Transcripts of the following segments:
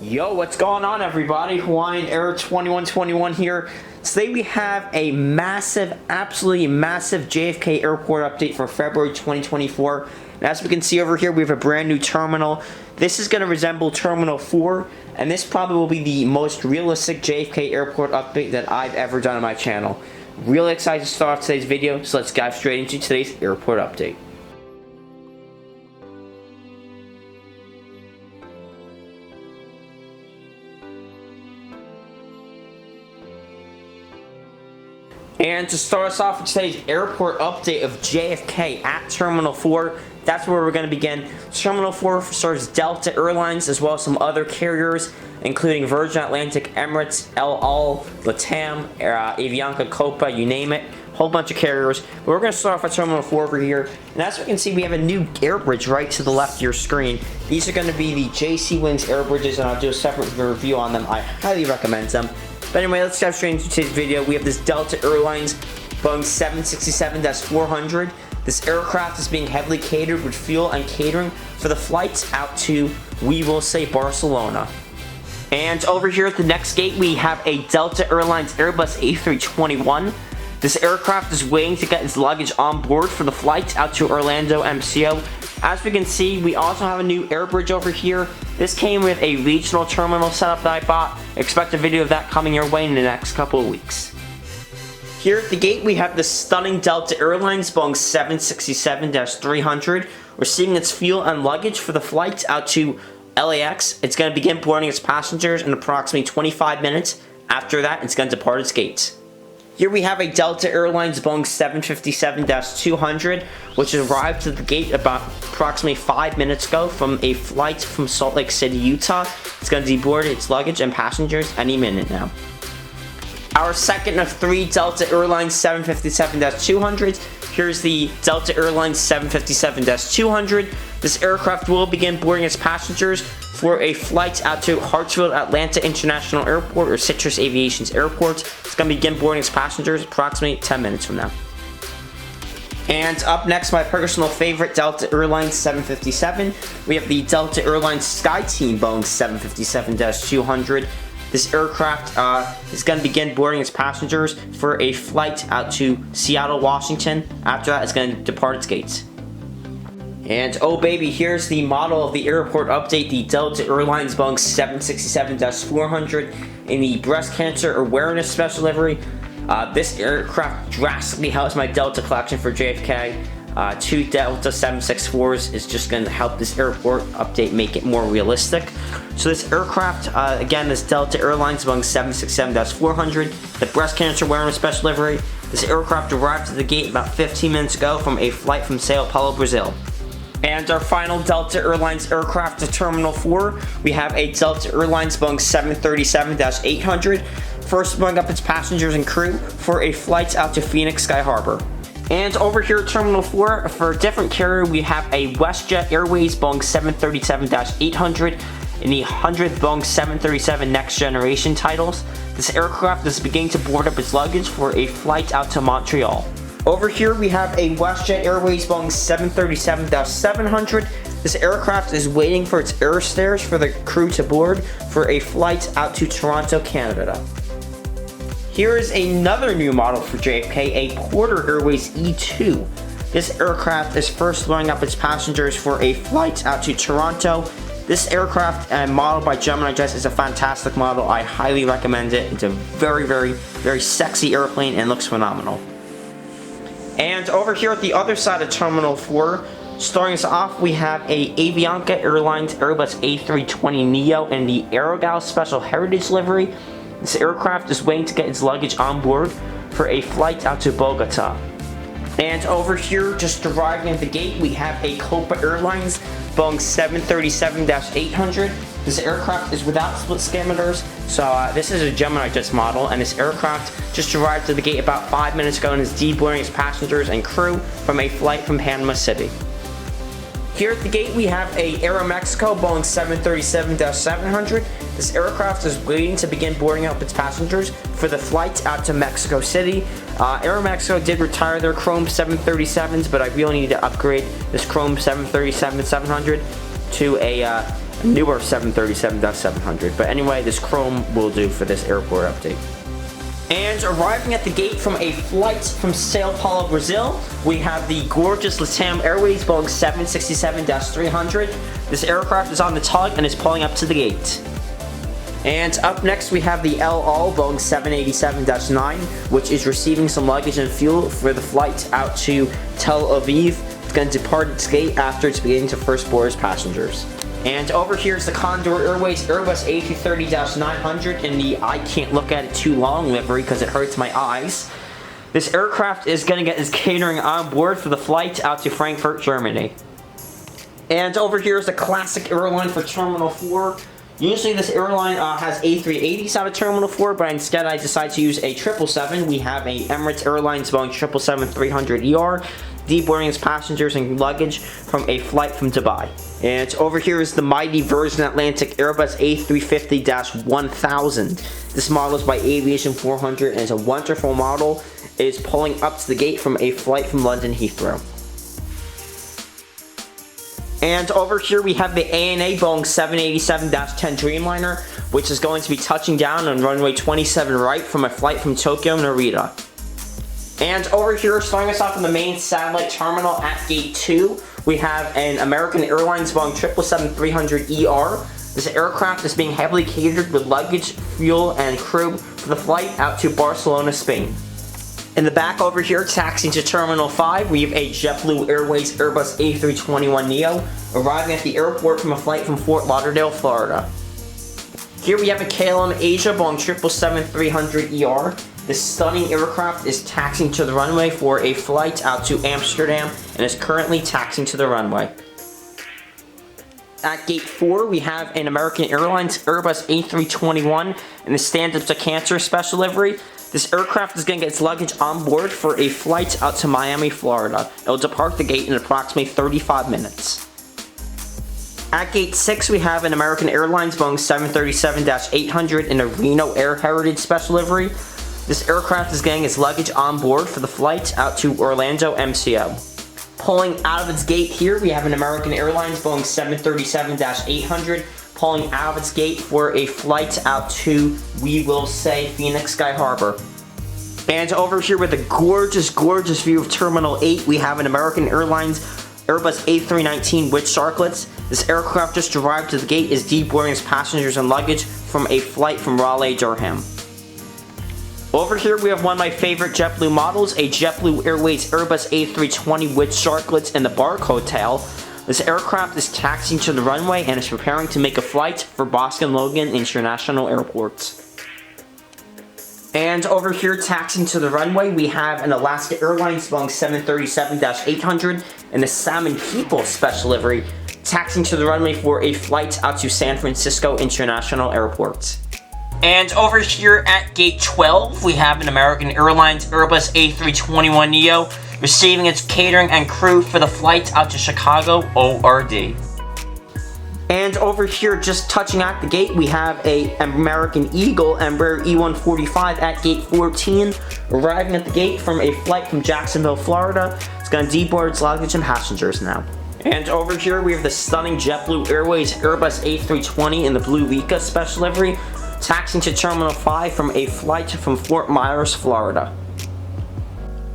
Yo, what's going on, everybody? Hawaiian Air 2121 here. Today we have a massive, absolutely massive JFK airport update for February 2024. And as we can see over here, we have a brand new terminal. This is going to resemble Terminal 4, and this probably will be the most realistic JFK airport update that I've ever done on my channel. Really excited to start off today's video, so let's dive straight into today's airport update. And to start us off with today's airport update of JFK at Terminal 4, that's where we're going to begin. Terminal 4 serves Delta Airlines as well as some other carriers, including Virgin Atlantic, Emirates, El Al, Latam, Avianca, Copa, you name it. Whole bunch of carriers. But we're going to start off at Terminal 4 over here. And as we can see, we have a new air bridge right to the left of your screen. These are going to be the JC Wings air bridges, and I'll do a separate review on them. I highly recommend them. But anyway, let's dive straight into today's video. We have this Delta Airlines Boeing 767-400. This aircraft is being heavily catered with fuel and catering for the flights out to, we will say, Barcelona. And over here at the next gate, we have a Delta Airlines Airbus A321. This aircraft is waiting to get its luggage on board for the flight out to Orlando MCO. As we can see, we also have a new air bridge over here. This came with a regional terminal setup that I bought. Expect a video of that coming your way in the next couple of weeks. Here at the gate, we have the stunning Delta Airlines Boeing 767-300. We're seeing its fuel and luggage for the flight out to LAX. It's going to begin boarding its passengers in approximately 25 minutes. After that, it's going to depart its gates. Here we have a Delta Airlines Boeing 757-200, which arrived at the gate about approximately 5 minutes ago from a flight from Salt Lake City, Utah. It's going to deboard its luggage and passengers any minute now. Our second of three Delta Airlines 757-200s. Here's the Delta Airlines 757-200. This aircraft will begin boarding its passengers for a flight out to Hartsfield Atlanta International Airport, or Citrus Aviation's airport. It's going to begin boarding its passengers approximately 10 minutes from now. And up next, my personal favorite Delta Airlines 757. We have the Delta Airlines SkyTeam Boeing 757-200. This aircraft is going to begin boarding its passengers for a flight out to Seattle, Washington. After that, it's going to depart its gates. And oh baby, here's the model of the airport update, the Delta Airlines Boeing 767-400 in the breast cancer awareness special livery. This aircraft drastically helps my Delta collection for JFK. Two Delta 764s is just going to help this airport update make it more realistic. So this aircraft, again, this Delta Airlines Boeing 767-400, the breast cancer awareness special livery. This aircraft arrived at the gate about 15 minutes ago from a flight from Sao Paulo, Brazil. And our final Delta Airlines aircraft to Terminal 4, we have a Delta Airlines Boeing 737-800, first bring up its passengers and crew for a flight out to Phoenix Sky Harbor. And over here at Terminal 4, for a different carrier, we have a WestJet Airways Boeing 737-800 in the 100th Boeing 737 Next Generation titles. This aircraft is beginning to board up its luggage for a flight out to Montreal. Over here, we have a WestJet Airways Boeing 737-700. This aircraft is waiting for its air stairs for the crew to board for a flight out to Toronto, Canada. Here is another new model for JFK, a Porter Airways E2. This aircraft is first loading up its passengers for a flight out to Toronto. This aircraft, modeled by GeminiJets, is a fantastic model. I highly recommend it. It's a very, very, very sexy airplane and looks phenomenal. And over here at the other side of Terminal 4, starting us off, we have a Avianca Airlines Airbus A320neo in the Aerogal Special Heritage livery. This aircraft is waiting to get its luggage on board for a flight out to Bogota. And over here, just arriving at the gate, we have a Copa Airlines Boeing 737-800. This aircraft is without split skimmers, so this is a GeminiJets model, and this aircraft just arrived at the gate about 5 minutes ago and is deboarding its passengers and crew from a flight from Panama City. Here at the gate, we have a Aeromexico Boeing 737-700. This aircraft is waiting to begin boarding up its passengers for the flight out to Mexico City. Aeromexico did retire their Chrome 737s, but I really need to upgrade this Chrome 737-700 to a newer 737-700. But anyway, this chrome will do for this airport update. And arriving at the gate from a flight from Sao Paulo, Brazil, we have the gorgeous LATAM Airways Boeing 767-300. This aircraft is on the tug and is pulling up to the gate. And up next we have the El Al Boeing 787-9, which is receiving some luggage and fuel for the flight out to Tel Aviv. It's going to depart its gate after it's beginning to first board its passengers. And over here is the Condor Airways Airbus A330-900 in the I can't look at it too long livery because it hurts my eyes. This aircraft is going to get its catering on board for the flight out to Frankfurt, Germany. And over here is the classic airline for Terminal 4. Usually this airline has A380s out of Terminal 4, but instead I decided to use a 777. We have a Emirates Airlines Boeing 777-300ER, deboarding its passengers and luggage from a flight from Dubai. And over here is the mighty Virgin Atlantic Airbus A350-1000. This model is by Aviation 400 and is a wonderful model. It is pulling up to the gate from a flight from London Heathrow. And over here we have the ANA Boeing 787-10 Dreamliner, which is going to be touching down on runway 27 right from a flight from Tokyo, Narita. And over here, starting us off in the main satellite terminal at Gate 2, we have an American Airlines Boeing 777-300ER. This aircraft is being heavily catered with luggage, fuel, and crew for the flight out to Barcelona, Spain. In the back over here, taxiing to Terminal 5, we have a JetBlue Airways Airbus A321neo arriving at the airport from a flight from Fort Lauderdale, Florida. Here we have a KLM Asia Boeing 777-300ER. This stunning aircraft is taxiing to the runway for a flight out to Amsterdam and is currently taxiing to the runway. At Gate 4, we have an American Airlines Airbus A321 in the stand-up to Cancer special livery. This aircraft is going to get its luggage on board for a flight out to Miami, Florida. It will depart the gate in approximately 35 minutes. At Gate 6, we have an American Airlines Boeing 737-800 in a Reno Air Heritage special livery. This aircraft is getting its luggage on board for the flight out to Orlando MCO. Pulling out of its gate here, we have an American Airlines Boeing 737-800 pulling out of its gate for a flight out to, we will say, Phoenix Sky Harbor. And over here with a gorgeous, gorgeous view of Terminal 8, we have an American Airlines Airbus A319 with sharklets. This aircraft just arrived to the gate, is deboarding its passengers and luggage from a flight from Raleigh, Durham. Over here we have one of my favorite JetBlue models, a JetBlue Airways Airbus A320 with sharklets in the barcode tail. This aircraft is taxiing to the runway and is preparing to make a flight for Boston Logan International Airport. And over here taxiing to the runway we have an Alaska Airlines Boeing 737-800 in the Salmon People special livery, taxiing to the runway for a flight out to San Francisco International Airport. And over here at Gate 12, we have an American Airlines Airbus A321neo receiving its catering and crew for the flight out to Chicago ORD. And over here, just touching at the gate, we have an American Eagle Embraer E145 at Gate 14, arriving at the gate from a flight from Jacksonville, Florida. It's going to deboard its luggage and passengers now. And over here, we have the stunning JetBlue Airways Airbus A320 in the Blue Vika special livery, taxiing to Terminal 5 from a flight from Fort Myers, Florida.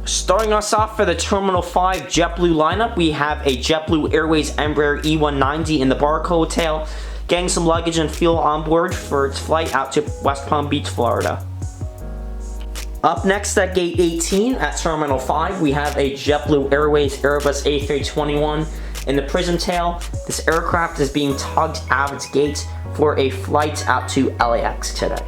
Starting us off for the Terminal 5 JetBlue lineup, we have a JetBlue Airways Embraer E190 in the barcode tail, getting some luggage and fuel on board for its flight out to West Palm Beach, Florida. Up next at Gate 18 at Terminal 5, we have a JetBlue Airways Airbus A321 in the Prism tail. This aircraft is being tugged out of its gate for a flight out to LAX today.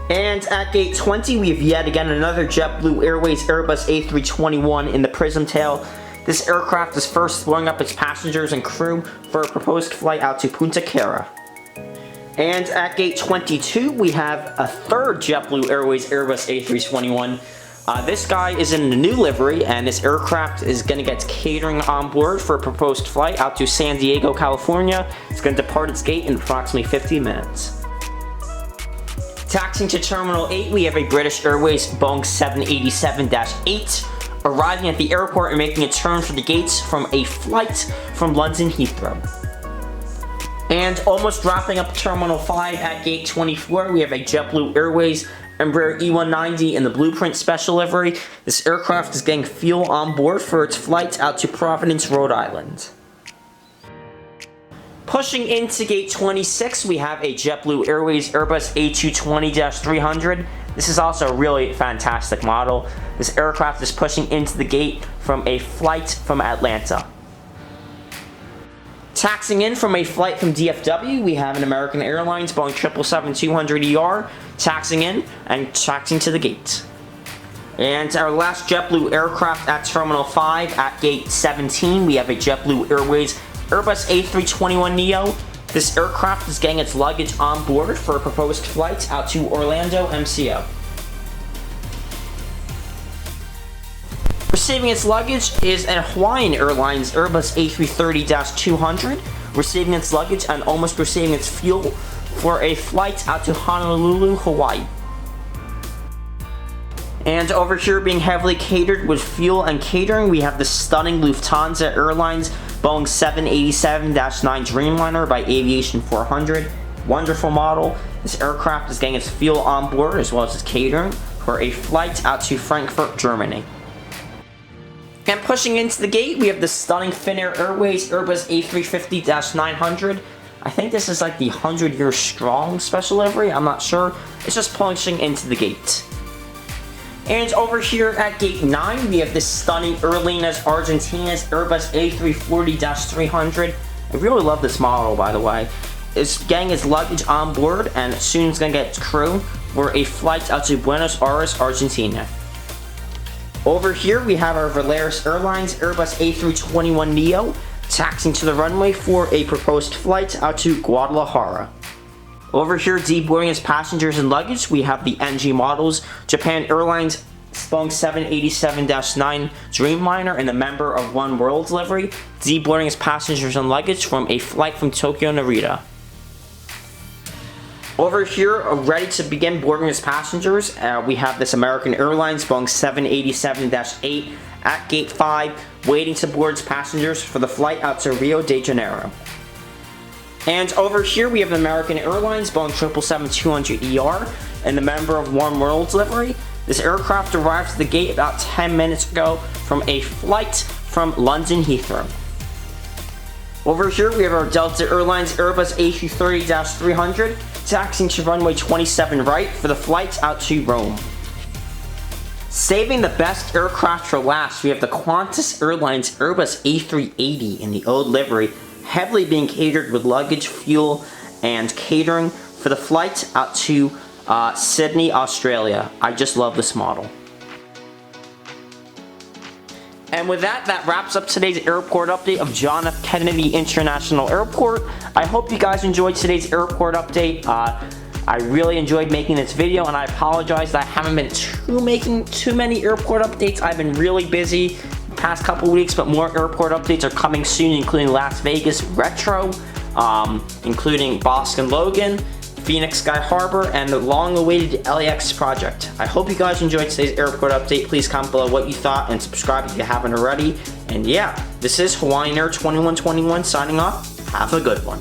And at Gate 20, we have yet again another JetBlue Airways Airbus A321 in the Prism tail. This aircraft is first throwing up its passengers and crew for a proposed flight out to Punta Cana. And at Gate 22, we have a third JetBlue Airways Airbus A321. This guy is in the new livery, and this aircraft is going to get catering on board for a proposed flight out to San Diego, California. It's going to depart its gate in approximately 50 minutes. Taxiing to Terminal 8, we have a British Airways Boeing 787-8 arriving at the airport and making a turn for the gates from a flight from London Heathrow. And almost wrapping up Terminal 5 at Gate 24, we have a JetBlue Airways Embraer E190 in the Blueprint Special livery. This aircraft is getting fuel on board for its flight out to Providence, Rhode Island. Pushing into Gate 26, we have a JetBlue Airways Airbus A220-300. This is also a really fantastic model. This aircraft is pushing into the gate from a flight from Atlanta. Taxing in from a flight from DFW, we have an American Airlines Boeing 777-200ER taxing in and taxing to the gate. And our last JetBlue aircraft at Terminal 5 at Gate 17, we have a JetBlue Airways Airbus A321neo. This aircraft is getting its luggage on board for a proposed flight out to Orlando MCO. Receiving its luggage is a Hawaiian Airlines Airbus A330-200, receiving its luggage and almost receiving its fuel for a flight out to Honolulu, Hawaii. And over here, being heavily catered with fuel and catering, we have the stunning Lufthansa Airlines Boeing 787-9 Dreamliner by Aviation 400. Wonderful model. This aircraft is getting its fuel on board as well as its catering for a flight out to Frankfurt, Germany. And pushing into the gate, we have the stunning Finnair Airways Airbus A350-900. I think this is like the 100-year strong special livery, I'm not sure. It's just pushing into the gate. And over here at Gate 9, we have this stunning Aerolíneas Argentinas Airbus A340-300. I really love this model, by the way. It's getting its luggage on board, and soon it's going to get its crew for a flight out to Buenos Aires, Argentina. Over here, we have our Volaris Airlines Airbus A321neo taxiing to the runway for a proposed flight out to Guadalajara. Over here, deboarding its passengers and luggage, we have the NG models, Japan Airlines Boeing 787-9 Dreamliner and a member of One World livery, deboarding its passengers and luggage from a flight from Tokyo Narita. Over here, ready to begin boarding its passengers, we have this American Airlines Boeing 787-8 at Gate 5, waiting to board its passengers for the flight out to Rio de Janeiro. And over here, we have American Airlines Boeing 777-200ER and the member of One World livery. This aircraft arrived at the gate about 10 minutes ago from a flight from London Heathrow. Over here, we have our Delta Airlines Airbus A330-300 taxiing to runway 27 right for the flight out to Rome. Saving the best aircraft for last, we have the Qantas Airlines Airbus A380 in the old livery, heavily being catered with luggage, fuel, and catering for the flight out to Sydney, Australia. I just love this model. And with that wraps up today's airport update of John F. Kennedy International Airport. I hope you guys enjoyed today's airport update. I really enjoyed making this video, and I apologize that I haven't been making too many airport updates. I've been really busy the past couple weeks, but more airport updates are coming soon, including Las Vegas Retro, including Boston Logan, Phoenix Sky Harbor, and the long-awaited LAX project. I hope you guys enjoyed today's airport update. Please comment below what you thought and subscribe if you haven't already. And yeah, this is Hawaiian Air 2121 signing off. Have a good one.